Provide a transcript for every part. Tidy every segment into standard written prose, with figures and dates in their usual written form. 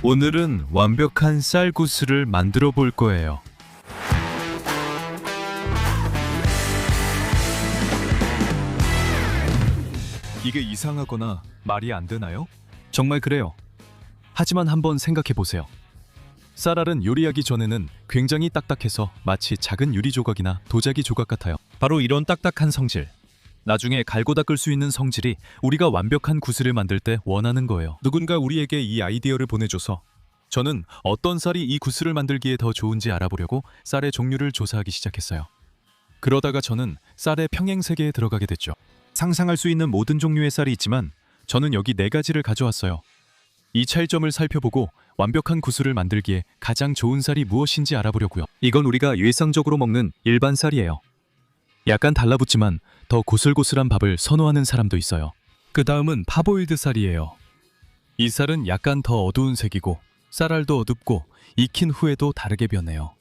오늘은 완벽한 쌀국수를 만들어 볼 거예요. 이게 이상하거나 말이 안 되나요? 정말 그래요. 하지만 한번 생각해 보세요. 쌀알은 요리하기 전에는 굉장히 딱딱해서 마치 작은 유리 조각이나 도자기 조각 같아요. 바로 이런 딱딱한 성질, 나중에 갈고 닦을 수 있는 성질이 우리가 완벽한 구슬을 만들 때 원하는 거예요. 누군가 우리에게 이 아이디어를 보내줘서 저는 어떤 쌀이 이 구슬을 만들기에 더 좋은지 알아보려고 쌀의 종류를 조사하기 시작했어요. 그러다가 저는 쌀의 평행 세계에 들어가게 됐죠. 상상할 수 있는 모든 종류의 쌀이 있지만 저는 여기 4가지를 가져왔어요. 이 차이점을 살펴보고 완벽한 구슬을 만들기에 가장 좋은 쌀이 무엇인지 알아보려고요. 이건 우리가 일상적으로 먹는 일반 쌀이에요. 약간 달라붙지만 더 고슬고슬한 밥을 선호하는 사람도 있어요. 그 다음은 파보일드 쌀이에요. 이 쌀은 약간 더 어두운 색이고 쌀알도 어둡고 익힌 후에도 다르게 변해요.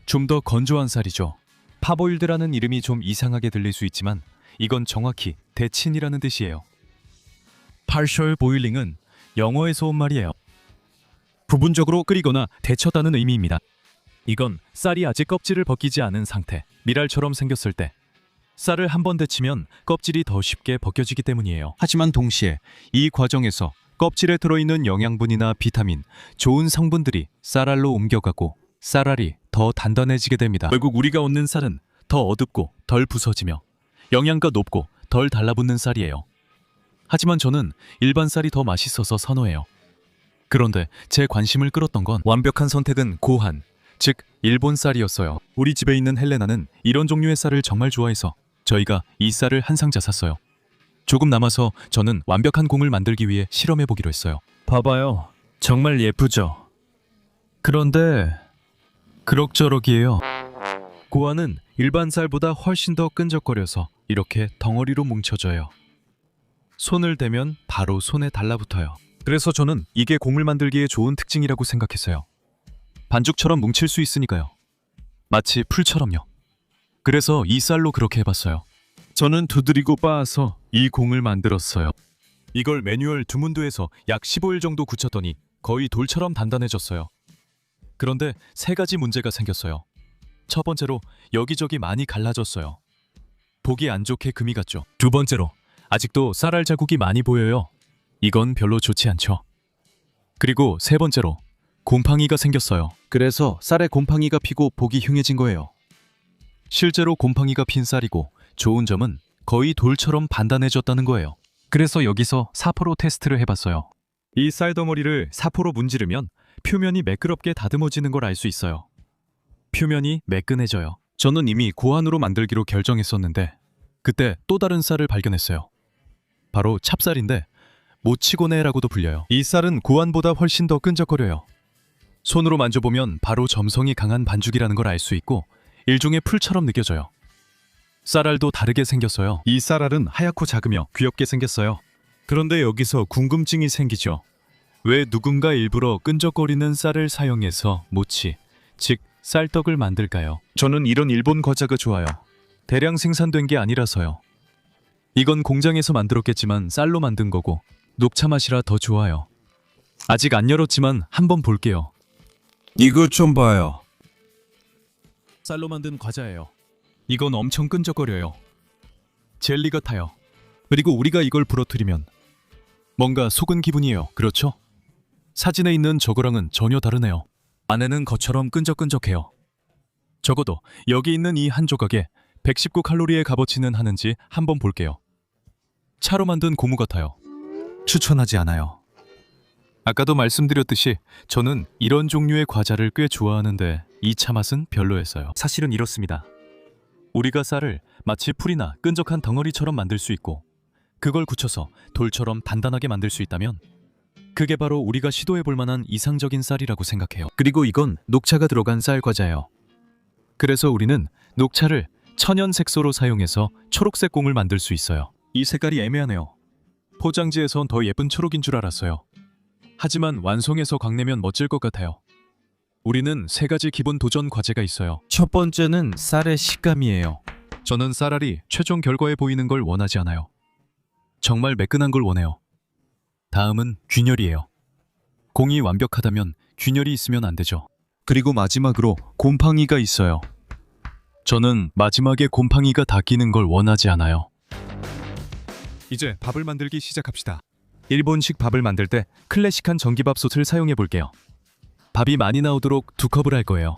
좀 더 건조한 쌀이죠. 파보일드라는 이름이 좀 이상하게 들릴 수 있지만 이건 정확히 데친이라는 뜻이에요. partial boiling은 영어에서 온 말이에요. 부분적으로 끓이거나 데쳤다는 의미입니다. 이건 쌀이 아직 껍질을 벗기지 않은 상태, 미랄처럼 생겼을 때 쌀을 한번 데치면 껍질이 더 쉽게 벗겨지기 때문이에요. 하지만 동시에 이 과정에서 껍질에 들어있는 영양분이나 비타민, 좋은 성분들이 쌀알로 옮겨가고 쌀알이 더 단단해지게 됩니다. 결국 우리가 얻는 쌀은 더 어둡고 덜 부서지며 영양가 높고 덜 달라붙는 쌀이에요. 하지만 저는 일반 쌀이 더 맛있어서 선호해요. 그런데 제 관심을 끌었던 건 완벽한 선택은 고한, 즉 일본 쌀이었어요. 우리 집에 있는 헬레나는 이런 종류의 쌀을 정말 좋아해서 저희가 이 쌀을 한 상자 샀어요. 조금 남아서 저는 완벽한 공을 만들기 위해 실험해보기로 했어요. 봐봐요. 정말 예쁘죠? 그런데 그럭저럭이에요. 고안은 일반 쌀보다 훨씬 더 끈적거려서 이렇게 덩어리로 뭉쳐져요. 손을 대면 바로 손에 달라붙어요. 그래서 저는 이게 공을 만들기에 좋은 특징이라고 생각했어요. 반죽처럼 뭉칠 수 있으니까요. 마치 풀처럼요. 그래서 이 쌀로 그렇게 해봤어요. 저는 두드리고 빻아서 이 공을 만들었어요. 이걸 매뉴얼 두문도에서 약 15일 정도 굳혔더니 거의 돌처럼 단단해졌어요. 그런데 3가지 문제가 생겼어요. 첫 번째로 여기저기 많이 갈라졌어요. 보기 안 좋게 금이 갔죠. 두 번째로 아직도 쌀알 자국이 많이 보여요. 이건 별로 좋지 않죠. 그리고 세 번째로 곰팡이가 생겼어요. 그래서 쌀에 곰팡이가 피고 보기 흉해진 거예요. 실제로 곰팡이가 핀 쌀이고 좋은 점은 거의 돌처럼 단단해졌다는 거예요. 그래서 여기서 사포로 테스트를 해봤어요. 이 쌀덩어리를 사포로 문지르면 표면이 매끄럽게 다듬어지는 걸 알 수 있어요. 표면이 매끈해져요. 저는 이미 고안으로 만들기로 결정했었는데 그때 또 다른 쌀을 발견했어요. 바로 찹쌀인데 모치고네라고도 불려요. 이 쌀은 고안보다 훨씬 더 끈적거려요. 손으로 만져보면 바로 점성이 강한 반죽이라는 걸 알 수 있고 일종의 풀처럼 느껴져요. 쌀알도 다르게 생겼어요. 이 쌀알은 하얗고 작으며 귀엽게 생겼어요. 그런데 여기서 궁금증이 생기죠. 왜 누군가 일부러 끈적거리는 쌀을 사용해서 모치, 즉 쌀떡을 만들까요? 저는 이런 일본 과자가 좋아요. 대량 생산된 게 아니라서요. 이건 공장에서 만들었겠지만 쌀로 만든 거고 녹차 맛이라 더 좋아요. 아직 안 열었지만 한번 볼게요. 이거 좀 봐요. 쌀로 만든 과자예요. 이건 엄청 끈적거려요. 젤리 같아요. 그리고 우리가 이걸 부러뜨리면 뭔가 속은 기분이에요. 그렇죠? 사진에 있는 저거랑은 전혀 다르네요. 안에는 것처럼 끈적끈적해요. 적어도 여기 있는 이 한 조각에 119칼로리의 값어치는 하는지 한번 볼게요. 차로 만든 고무 같아요. 추천하지 않아요. 아까도 말씀드렸듯이 저는 이런 종류의 과자를 꽤 좋아하는데 이 차 맛은 별로였어요. 사실은 이렇습니다. 우리가 쌀을 마치 풀이나 끈적한 덩어리처럼 만들 수 있고 그걸 굳혀서 돌처럼 단단하게 만들 수 있다면 그게 바로 우리가 시도해볼 만한 이상적인 쌀이라고 생각해요. 그리고 이건 녹차가 들어간 쌀 과자예요. 그래서 우리는 녹차를 천연 색소로 사용해서 초록색 공을 만들 수 있어요. 이 색깔이 애매하네요. 포장지에선 더 예쁜 초록인 줄 알았어요. 하지만 완성해서 광내면 멋질 것 같아요. 우리는 3가지 기본 도전 과제가 있어요. 첫 번째는 쌀의 식감이에요. 저는 쌀알이 최종 결과에 보이는 걸 원하지 않아요. 정말 매끈한 걸 원해요. 다음은 균열이에요. 공이 완벽하다면 균열이 있으면 안 되죠. 그리고 마지막으로 곰팡이가 있어요. 저는 마지막에 곰팡이가 닦이는 걸 원하지 않아요. 이제 밥을 만들기 시작합시다. 일본식 밥을 만들 때 클래식한 전기밥솥을 사용해 볼게요. 밥이 많이 나오도록 2컵을 할 거예요.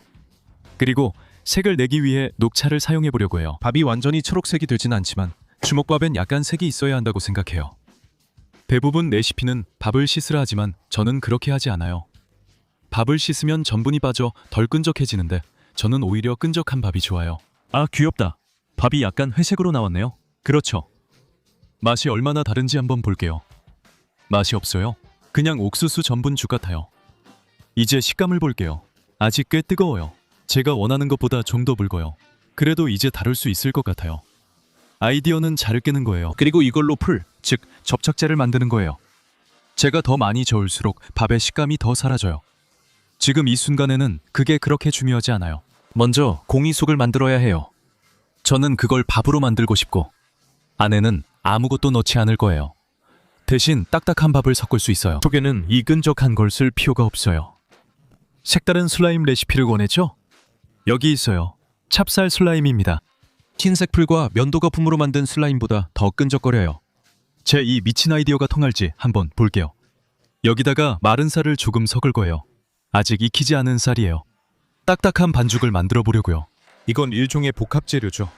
그리고 색을 내기 위해 녹차를 사용해 보려고 해요. 밥이 완전히 초록색이 되진 않지만 주먹밥엔 약간 색이 있어야 한다고 생각해요. 대부분 레시피는 밥을 씻으라 하지만 저는 그렇게 하지 않아요. 밥을 씻으면 전분이 빠져 덜 끈적해지는데 저는 오히려 끈적한 밥이 좋아요. 아, 귀엽다. 밥이 약간 회색으로 나왔네요. 그렇죠. 맛이 얼마나 다른지 한번 볼게요. 맛이 없어요. 그냥 옥수수 전분죽 같아요. 이제 식감을 볼게요. 아직 꽤 뜨거워요. 제가 원하는 것보다 좀 더 묽어요. 그래도 이제 다룰 수 있을 것 같아요. 아이디어는 자를 깨는 거예요. 그리고 이걸로 풀, 즉 접착제를 만드는 거예요. 제가 더 많이 저을수록 밥의 식감이 더 사라져요. 지금 이 순간에는 그게 그렇게 중요하지 않아요. 먼저 공이속을 만들어야 해요. 저는 그걸 밥으로 만들고 싶고 안에는 아무것도 넣지 않을 거예요. 대신 딱딱한 밥을 섞을 수 있어요. 속에는 이 끈적한 걸 쓸 필요가 없어요. 색다른 슬라임 레시피를 원했죠? 여기 있어요. 찹쌀 슬라임입니다. 흰색 풀과 면도 거품으로 만든 슬라임보다 더 끈적거려요. 제 이 미친 아이디어가 통할지 한번 볼게요. 여기다가 마른 쌀을 조금 섞을 거예요. 아직 익히지 않은 쌀이에요. 딱딱한 반죽을 만들어 보려고요. 이건 일종의 복합 재료죠.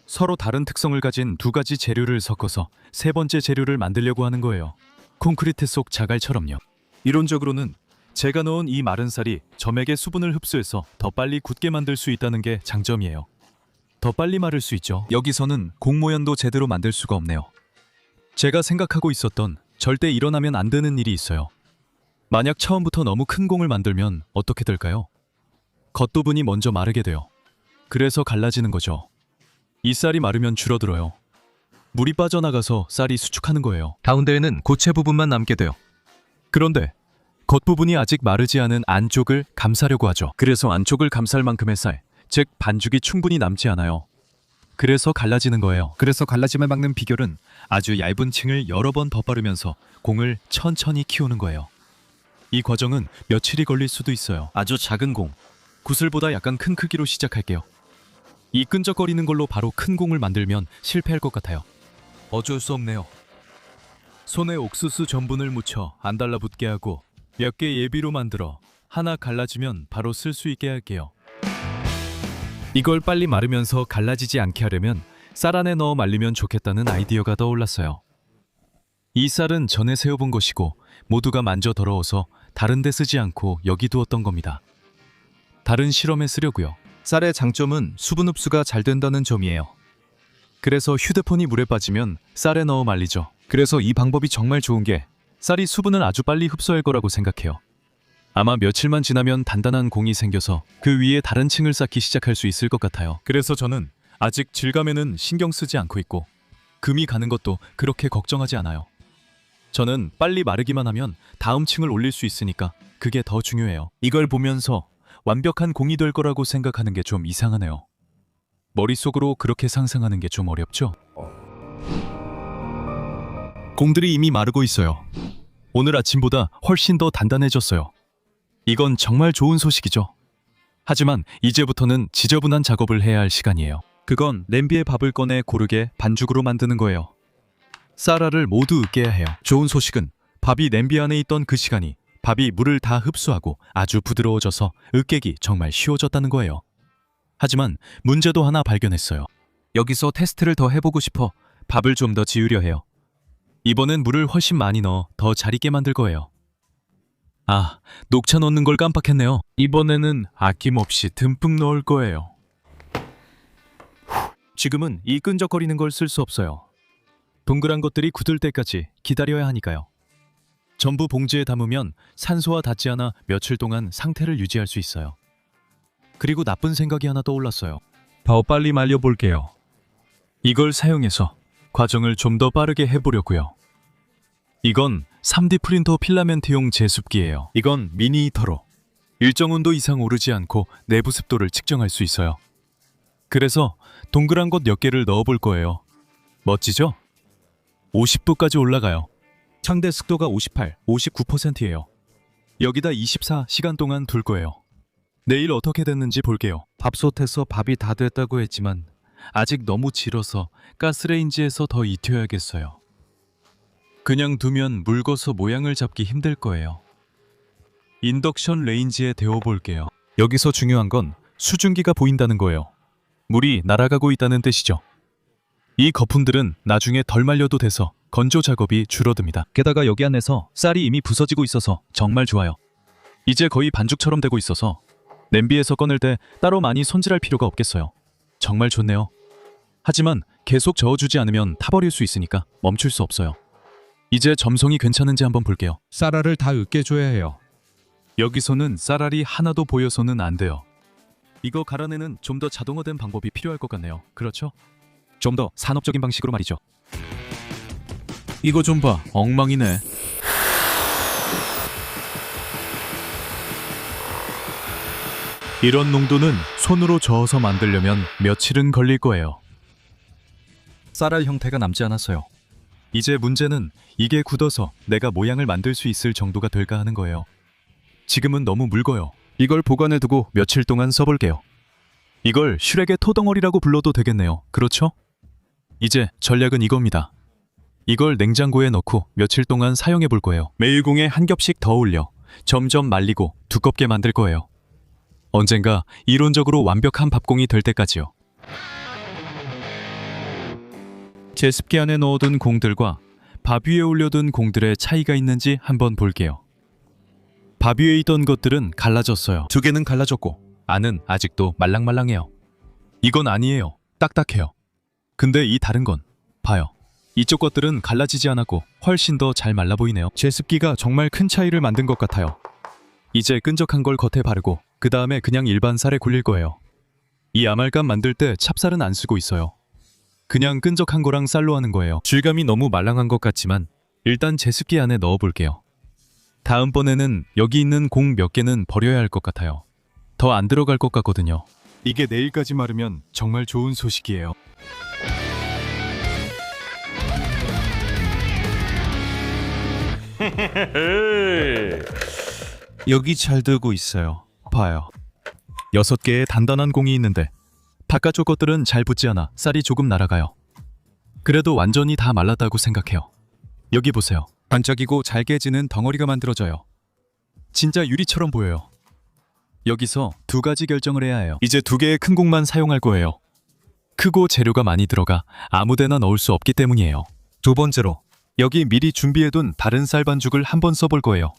서로 다른 특성을 가진 2가지 재료를 섞어서 3번째 재료를 만들려고 하는 거예요. 콘크리트 속 자갈처럼요. 이론적으로는 제가 넣은 이 마른 쌀이 점액의 수분을 흡수해서 더 빨리 굳게 만들 수 있다는 게 장점이에요. 더 빨리 마를 수 있죠. 여기서는 공 모양도 제대로 만들 수가 없네요. 제가 생각하고 있었던 절대 일어나면 안 되는 일이 있어요. 만약 처음부터 너무 큰 공을 만들면 어떻게 될까요? 겉부분이 먼저 마르게 돼요. 그래서 갈라지는 거죠. 이 쌀이 마르면 줄어들어요. 물이 빠져나가서 쌀이 수축하는 거예요. 가운데에는 고체 부분만 남게 돼요. 그런데 겉부분이 아직 마르지 않은 안쪽을 감싸려고 하죠. 그래서 안쪽을 감쌀 만큼의 쌀, 즉 반죽이 충분히 남지 않아요. 그래서 갈라지는 거예요. 그래서 갈라짐을 막는 비결은 아주 얇은 층을 여러 번 덧바르면서 공을 천천히 키우는 거예요. 이 과정은 며칠이 걸릴 수도 있어요. 아주 작은 공, 구슬보다 약간 큰 크기로 시작할게요. 이 끈적거리는 걸로 바로 큰 공을 만들면 실패할 것 같아요. 어쩔 수 없네요. 손에 옥수수 전분을 묻혀 안 달라붙게 하고 몇 개 예비로 만들어 하나 갈라지면 바로 쓸 수 있게 할게요. 이걸 빨리 마르면서 갈라지지 않게 하려면 쌀 안에 넣어 말리면 좋겠다는 아이디어가 떠올랐어요. 이 쌀은 전에 세어본 것이고 모두가 만져 더러워서 다른 데 쓰지 않고 여기 두었던 겁니다. 다른 실험에 쓰려고요. 쌀의 장점은 수분 흡수가 잘 된다는 점이에요. 그래서 휴대폰이 물에 빠지면 쌀에 넣어 말리죠. 그래서 이 방법이 정말 좋은 게 쌀이 수분을 아주 빨리 흡수할 거라고 생각해요. 아마 며칠만 지나면 단단한 공이 생겨서 그 위에 다른 층을 쌓기 시작할 수 있을 것 같아요. 그래서 저는 아직 질감에는 신경 쓰지 않고 있고 금이 가는 것도 그렇게 걱정하지 않아요. 저는 빨리 마르기만 하면 다음 층을 올릴 수 있으니까 그게 더 중요해요. 이걸 보면서 완벽한 공이 될 거라고 생각하는 게 좀 이상하네요. 머릿속으로 그렇게 상상하는 게 좀 어렵죠? 공들이 이미 마르고 있어요. 오늘 아침보다 훨씬 더 단단해졌어요. 이건 정말 좋은 소식이죠. 하지만 이제부터는 지저분한 작업을 해야 할 시간이에요. 그건 냄비에 밥을 꺼내 고르게 반죽으로 만드는 거예요. 쌀알을 모두 으깨야 해요. 좋은 소식은 밥이 냄비 안에 있던 그 시간이 밥이 물을 다 흡수하고 아주 부드러워져서 으깨기 정말 쉬워졌다는 거예요. 하지만 문제도 하나 발견했어요. 여기서 테스트를 더 해보고 싶어 밥을 좀 더 지으려 해요. 이번엔 물을 훨씬 많이 넣어 더 잘 익게 만들 거예요. 아, 녹차 넣는 걸 깜빡했네요. 이번에는 아낌없이 듬뿍 넣을 거예요. 지금은 이 끈적거리는 걸 쓸 수 없어요. 동그란 것들이 굳을 때까지 기다려야 하니까요. 전부 봉지에 담으면 산소와 닿지 않아 며칠 동안 상태를 유지할 수 있어요. 그리고 나쁜 생각이 하나 떠올랐어요. 더 빨리 말려볼게요. 이걸 사용해서 과정을 좀 더 빠르게 해보려고요. 이건 3D 프린터 필라멘트용 제습기예요. 이건 미니 히터로 일정 온도 이상 오르지 않고 내부 습도를 측정할 수 있어요. 그래서 동그란 것 몇 개를 넣어볼 거예요. 멋지죠? 50도까지 올라가요. 상대 습도가 58, 59%예요. 여기다 24시간 동안 둘 거예요. 내일 어떻게 됐는지 볼게요. 밥솥에서 밥이 다 됐다고 했지만 아직 너무 질어서 가스레인지에서 더 익혀야겠어요. 그냥 두면 묽어서 모양을 잡기 힘들 거예요. 인덕션 레인지에 데워볼게요. 여기서 중요한 건 수증기가 보인다는 거예요. 물이 날아가고 있다는 뜻이죠. 이 거품들은 나중에 덜 말려도 돼서 건조 작업이 줄어듭니다. 게다가 여기 안에서 쌀이 이미 부서지고 있어서 정말 좋아요. 이제 거의 반죽처럼 되고 있어서 냄비에서 꺼낼 때 따로 많이 손질할 필요가 없겠어요. 정말 좋네요. 하지만 계속 저어주지 않으면 타버릴 수 있으니까 멈출 수 없어요. 이제 점성이 괜찮은지 한번 볼게요. 쌀알을 다 으깨줘야 해요. 여기서는 쌀알이 하나도 보여서는 안 돼요. 이거 갈아내는 좀 더 자동화된 방법이 필요할 것 같네요. 그렇죠? 좀 더 산업적인 방식으로 말이죠. 이거 좀 봐. 엉망이네. 이런 농도는 손으로 저어서 만들려면 며칠은 걸릴 거예요. 쌀알 형태가 남지 않았어요. 이제 문제는 이게 굳어서 내가 모양을 만들 수 있을 정도가 될까 하는 거예요. 지금은 너무 묽어요. 이걸 보관해두고 며칠 동안 써볼게요. 이걸 슈렉의 토덩어리라고 불러도 되겠네요. 그렇죠? 이제 전략은 이겁니다. 이걸 냉장고에 넣고 며칠 동안 사용해 볼 거예요. 매일 공에 한 겹씩 더 올려 점점 말리고 두껍게 만들 거예요. 언젠가 이론적으로 완벽한 밥공이 될 때까지요. 제습기 안에 넣어둔 공들과 밥 위에 올려둔 공들의 차이가 있는지 한번 볼게요. 밥 위에 있던 것들은 갈라졌어요. 두 개는 갈라졌고 안은 아직도 말랑말랑해요. 이건 아니에요. 딱딱해요. 근데 이 다른 건 봐요. 이쪽 것들은 갈라지지 않았고 훨씬 더 잘 말라 보이네요. 제습기가 정말 큰 차이를 만든 것 같아요. 이제 끈적한 걸 겉에 바르고 그 다음에 그냥 일반 쌀에 굴릴 거예요. 이 아말감 만들 때 찹쌀은 안 쓰고 있어요. 그냥 끈적한 거랑 쌀로 하는 거예요. 질감이 너무 말랑한 것 같지만 일단 제습기 안에 넣어 볼게요. 다음번에는 여기 있는 공 몇 개는 버려야 할 것 같아요. 더 안 들어갈 것 같거든요. 이게 내일까지 마르면 정말 좋은 소식이에요. 여기 잘 들고 있어요. 봐요. 6개의 단단한 공이 있는데 바깥쪽 것들은 잘 붙지 않아 쌀이 조금 날아가요. 그래도 완전히 다 말랐다고 생각해요. 여기 보세요. 반짝이고 잘 깨지는 덩어리가 만들어져요. 진짜 유리처럼 보여요. 여기서 두 가지 결정을 해야 해요. 이제 2개의 큰 공만 사용할 거예요. 크고 재료가 많이 들어가 아무데나 넣을 수 없기 때문이에요. 두 번째로 여기 미리 준비해둔 다른 쌀 반죽을 한번 써볼 거예요.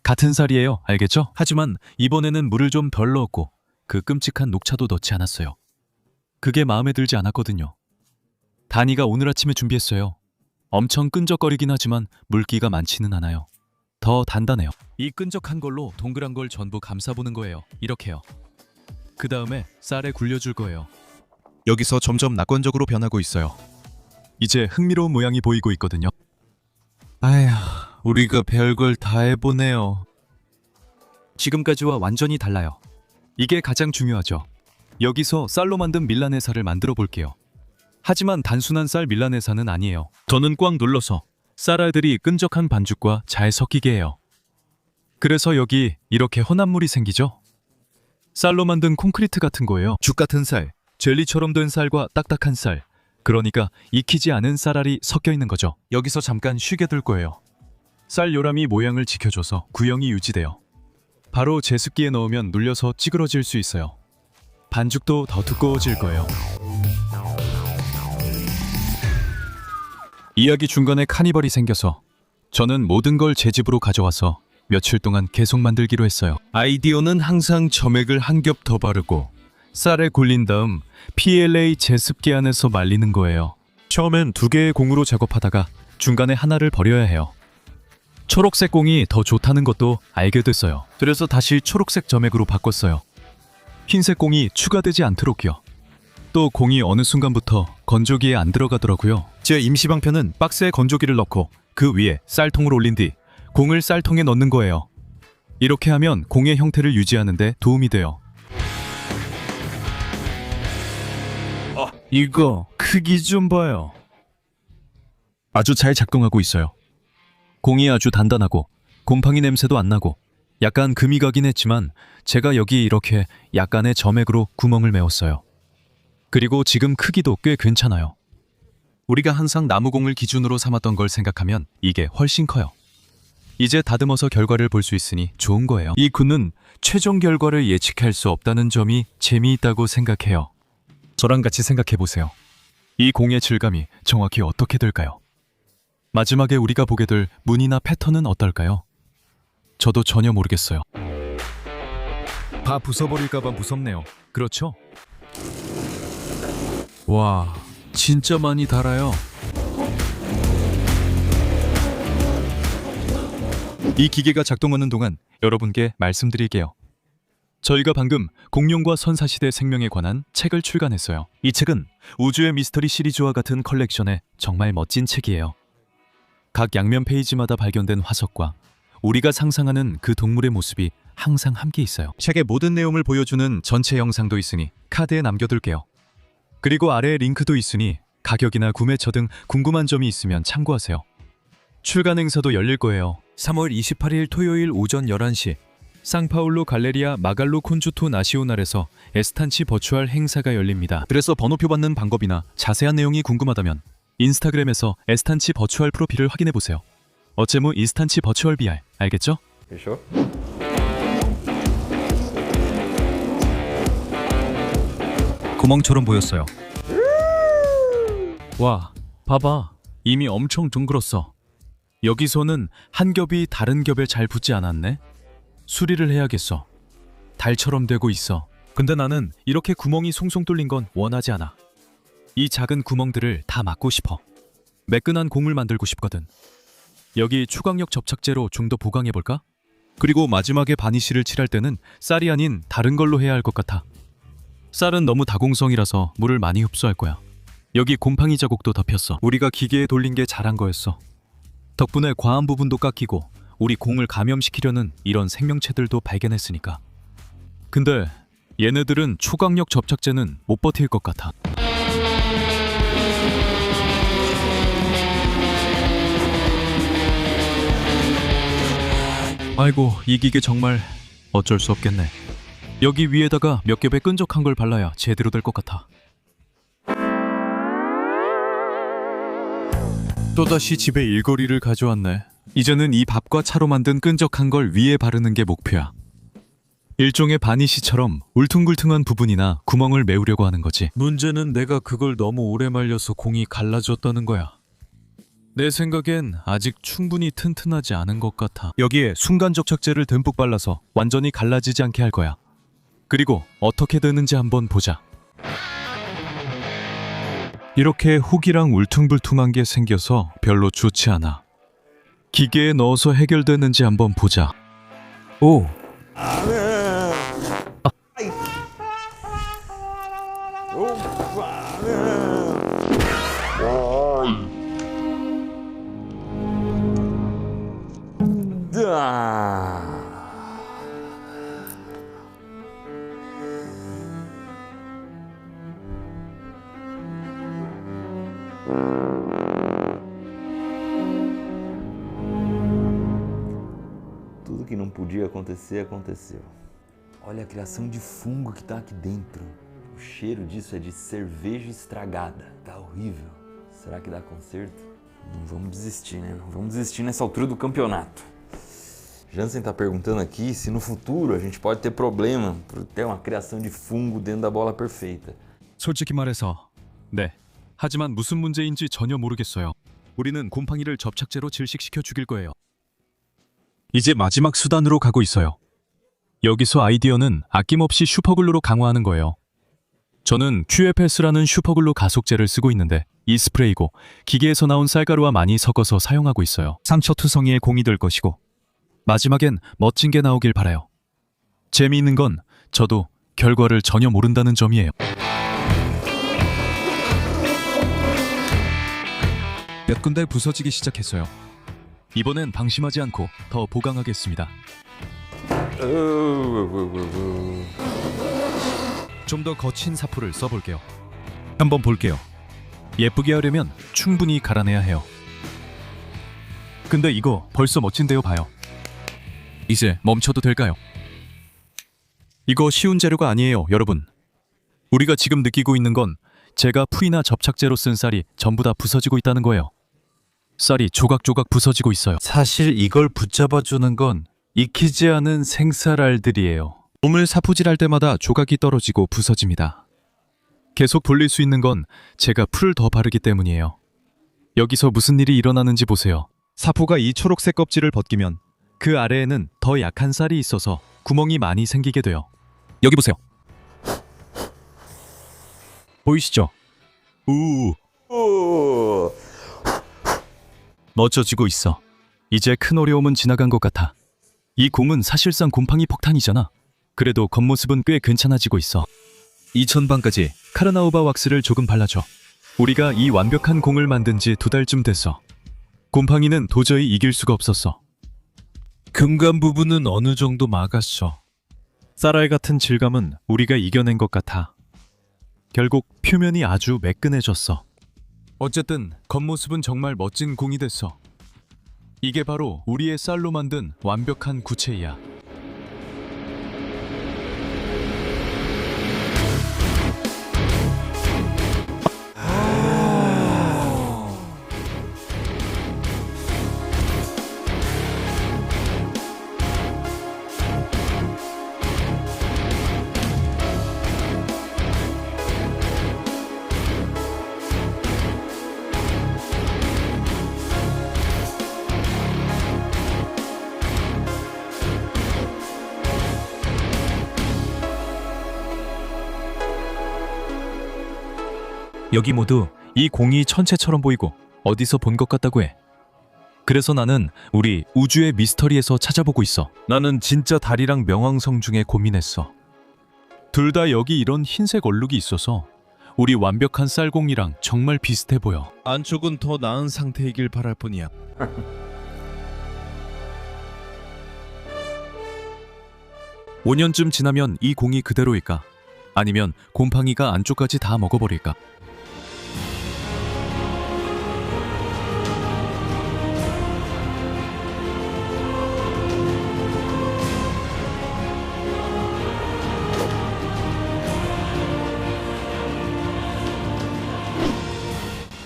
같은 쌀이에요. 알겠죠? 하지만 이번에는 물을 좀 덜 넣었고 그 끔찍한 녹차도 넣지 않았어요. 그게 마음에 들지 않았거든요. 다니가 오늘 아침에 준비했어요. 엄청 끈적거리긴 하지만 물기가 많지는 않아요. 더 단단해요. 이 끈적한 걸로 동그란 걸 전부 감싸보는 거예요. 이렇게요. 그 다음에 쌀에 굴려줄 거예요. 여기서 점점 낙관적으로 변하고 있어요. 이제 흥미로운 모양이 보이고 있거든요. 아휴, 우리가 별걸 다 해보네요. 지금까지와 완전히 달라요. 이게 가장 중요하죠. 여기서 쌀로 만든 밀라네사를 만들어 볼게요. 하지만 단순한 쌀 밀라네사는 아니에요. 저는 꽉 눌러서 쌀알들이 끈적한 반죽과 잘 섞이게 해요. 그래서 여기 이렇게 혼합물이 생기죠? 쌀로 만든 콘크리트 같은 거예요. 죽 같은 쌀, 젤리처럼 된 쌀과 딱딱한 쌀, 그러니까 익히지 않은 쌀알이 섞여 있는 거죠. 여기서 잠깐 쉬게 둘 거예요. 쌀 요람이 모양을 지켜줘서 구형이 유지돼요. 바로 제습기에 넣으면 눌려서 찌그러질 수 있어요. 반죽도 더 두꺼워질 거예요. 이야기 중간에 카니발이 생겨서 저는 모든 걸 제 집으로 가져와서 며칠 동안 계속 만들기로 했어요. 아이디어는 항상 점액을 한 겹 더 바르고 쌀에 굴린 다음 PLA 제습기 안에서 말리는 거예요. 처음엔 2개의 공으로 작업하다가 중간에 하나를 버려야 해요. 초록색 공이 더 좋다는 것도 알게 됐어요. 그래서 다시 초록색 점액으로 바꿨어요. 흰색 공이 추가되지 않도록요. 또 공이 어느 순간부터 건조기에 안 들어가더라고요. 제 임시방편은 박스에 건조기를 넣고 그 위에 쌀통을 올린 뒤 공을 쌀통에 넣는 거예요. 이렇게 하면 공의 형태를 유지하는 데 도움이 돼요. 이거 크기 좀 봐요. 아주 잘 작동하고 있어요. 공이 아주 단단하고 곰팡이 냄새도 안 나고 약간 금이 가긴 했지만 제가 여기 이렇게 약간의 점액으로 구멍을 메웠어요. 그리고 지금 크기도 꽤 괜찮아요. 우리가 항상 나무공을 기준으로 삼았던 걸 생각하면 이게 훨씬 커요. 이제 다듬어서 결과를 볼 수 있으니 좋은 거예요. 이 굿은 최종 결과를 예측할 수 없다는 점이 재미있다고 생각해요. 저랑 같이 생각해 보세요. 이 공의 질감이 정확히 어떻게 될까요? 마지막에 우리가 보게 될 무늬나 패턴은 어떨까요? 저도 전혀 모르겠어요. 다 부숴버릴까봐 무섭네요. 그렇죠? 와, 진짜 많이 달아요. 이 기계가 작동하는 동안 여러분께 말씀드릴게요. 저희가 방금 공룡과 선사시대 생명에 관한 책을 출간했어요. 이 책은 우주의 미스터리 시리즈와 같은 컬렉션의 정말 멋진 책이에요. 각 양면 페이지마다 발견된 화석과 우리가 상상하는 그 동물의 모습이 항상 함께 있어요. 책의 모든 내용을 보여주는 전체 영상도 있으니 카드에 남겨둘게요. 그리고 아래에 링크도 있으니 가격이나 구매처 등 궁금한 점이 있으면 참고하세요. 출간 행사도 열릴 거예요. 3월 28일 토요일 오전 11시 상파울루 갈레리아 마갈로 콘주토 나시오날에서 에스탄치 버추얼 행사가 열립니다. 그래서 번호표 받는 방법이나 자세한 내용이 궁금하다면 인스타그램에서 에스탄치 버추얼 프로필을 확인해보세요. 어째무 이스탄치 버추얼 BR 알겠죠? Fechou? 구멍처럼 보였어요. 와, 봐봐. 이미 엄청 둥글었어. 여기서는 한 겹이 다른 겹에 잘 붙지 않았네? 수리를 해야겠어. 달처럼 되고 있어. 근데 나는 이렇게 구멍이 송송 뚫린 건 원하지 않아. 이 작은 구멍들을 다 막고 싶어. 매끈한 공을 만들고 싶거든. 여기 추광력 접착제로 좀 더 보강해볼까? 그리고 마지막에 바니쉬를 칠할 때는 쌀이 아닌 다른 걸로 해야 할 것 같아. 쌀은 너무 다공성이라서 물을 많이 흡수할 거야. 여기 곰팡이 자국도 덮였어. 우리가 기계에 돌린 게 잘한 거였어. 덕분에 과한 부분도 깎이고 우리 공을 감염시키려는 이런 생명체들도 발견했으니까. 근데 얘네들은 초강력 접착제는 못 버틸 것 같아. 아이고, 이 기계 정말 어쩔 수 없겠네. 여기 위에다가 몇 겹의 끈적한 걸 발라야 제대로 될 것 같아. 또다시 집에 일거리를 가져왔네. 이제는 이 밥과 차로 만든 끈적한 걸 위에 바르는 게 목표야. 일종의 바니쉬처럼 울퉁불퉁한 부분이나 구멍을 메우려고 하는 거지. 문제는 내가 그걸 너무 오래 말려서 공이 갈라졌다는 거야. 내 생각엔 아직 충분히 튼튼하지 않은 것 같아. 여기에 순간접착제를 듬뿍 발라서 완전히 갈라지지 않게 할 거야. 그리고 어떻게 되는지 한번 보자. 이렇게 혹이랑 울퉁불퉁한 게 생겨서 별로 좋지 않아. 기계에 넣어서 해결되는지 한번 보자. 오! Tudo que não podia acontecer, aconteceu. Olha a criação de fungo que tá aqui dentro. O cheiro disso é de cerveja estragada. Tá horrível. Será que dá conserto? Não vamos desistir, né? Não vamos desistir nessa altura do campeonato. Jansen tá perguntando aqui se no futuro a gente pode ter problema por ter uma criação de fungo dentro da bola perfeita. 솔직히 말해서 네. 하지만 무슨 문제인지 전혀 모르겠어요. 우리는 곰팡이를 접착제로 질식시켜 죽일 거예요. 이제 마지막 수단으로 가고 있어요. 여기서 아이디어는 아낌없이 슈퍼글루로 강화하는 거예요. 저는 QFS라는 슈퍼글루 가속제를 쓰고 있는데 이 스프레이고 기계에서 나온 쌀가루와 많이 섞어서 사용하고 있어요. 상처투성이의 공이 될 것이고 마지막엔 멋진 게 나오길 바라요. 재미있는 건 저도 결과를 전혀 모른다는 점이에요. 몇 군데 부서지기 시작했어요. 이번엔 방심하지 않고 더 보강하겠습니다. 좀 더 거친 사포를 써볼게요. 한번 볼게요. 예쁘게 하려면 충분히 갈아내야 해요. 근데 이거 벌써 멋진데요, 봐요. 이제 멈춰도 될까요? 이거 쉬운 재료가 아니에요, 여러분. 우리가 지금 느끼고 있는 건 제가 풀이나 접착제로 쓴 쌀이 전부 다 부서지고 있다는 거예요. 쌀이 조각조각 부서지고 있어요. 사실 이걸 붙잡아주는 건 익히지 않은 생쌀알들이에요. 몸을 사푸질할 때마다 조각이 떨어지고 부서집니다. 계속 돌릴 수 있는 건 제가 풀을 더 바르기 때문이에요. 여기서 무슨 일이 일어나는지 보세요. 사포가 이 초록색 껍질을 벗기면 그 아래에는 더 약한 쌀이 있어서 구멍이 많이 생기게 돼요. 여기 보세요. 보이시죠? 멋져지고 있어. 이제 큰 어려움은 지나간 것 같아. 이 공은 사실상 곰팡이 폭탄이잖아. 그래도 겉모습은 꽤 괜찮아지고 있어. 이 전방까지 카르나우바 왁스를 조금 발라줘. 우리가 이 완벽한 공을 만든 지 2달쯤 됐어. 곰팡이는 도저히 이길 수가 없었어. 금간 부분은 어느 정도 막았어. 쌀알 같은 질감은 우리가 이겨낸 것 같아. 결국 표면이 아주 매끈해졌어. 어쨌든 겉모습은 정말 멋진 공이 됐어. 이게 바로 우리의 쌀로 만든 완벽한 구체이야. 여기 모두 이 공이 천체처럼 보이고 어디서 본 것 같다고 해. 그래서 나는 우리 우주의 미스터리에서 찾아보고 있어. 나는 진짜 달이랑 명왕성 중에 고민했어. 둘 다 여기 이런 흰색 얼룩이 있어서 우리 완벽한 쌀공이랑 정말 비슷해 보여. 안쪽은 더 나은 상태이길 바랄 뿐이야. 5년쯤 지나면 이 공이 그대로일까? 아니면 곰팡이가 안쪽까지 다 먹어버릴까?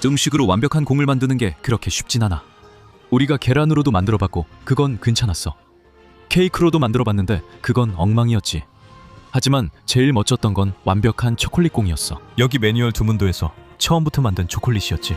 음식으로 완벽한 공을 만드는 게 그렇게 쉽진 않아. 우리가 계란으로도 만들어봤고 그건 괜찮았어. 케이크로도 만들어봤는데 그건 엉망이었지. 하지만 제일 멋졌던 건 완벽한 초콜릿 공이었어. 여기 매뉴얼 두문도에서 처음부터 만든 초콜릿이었지.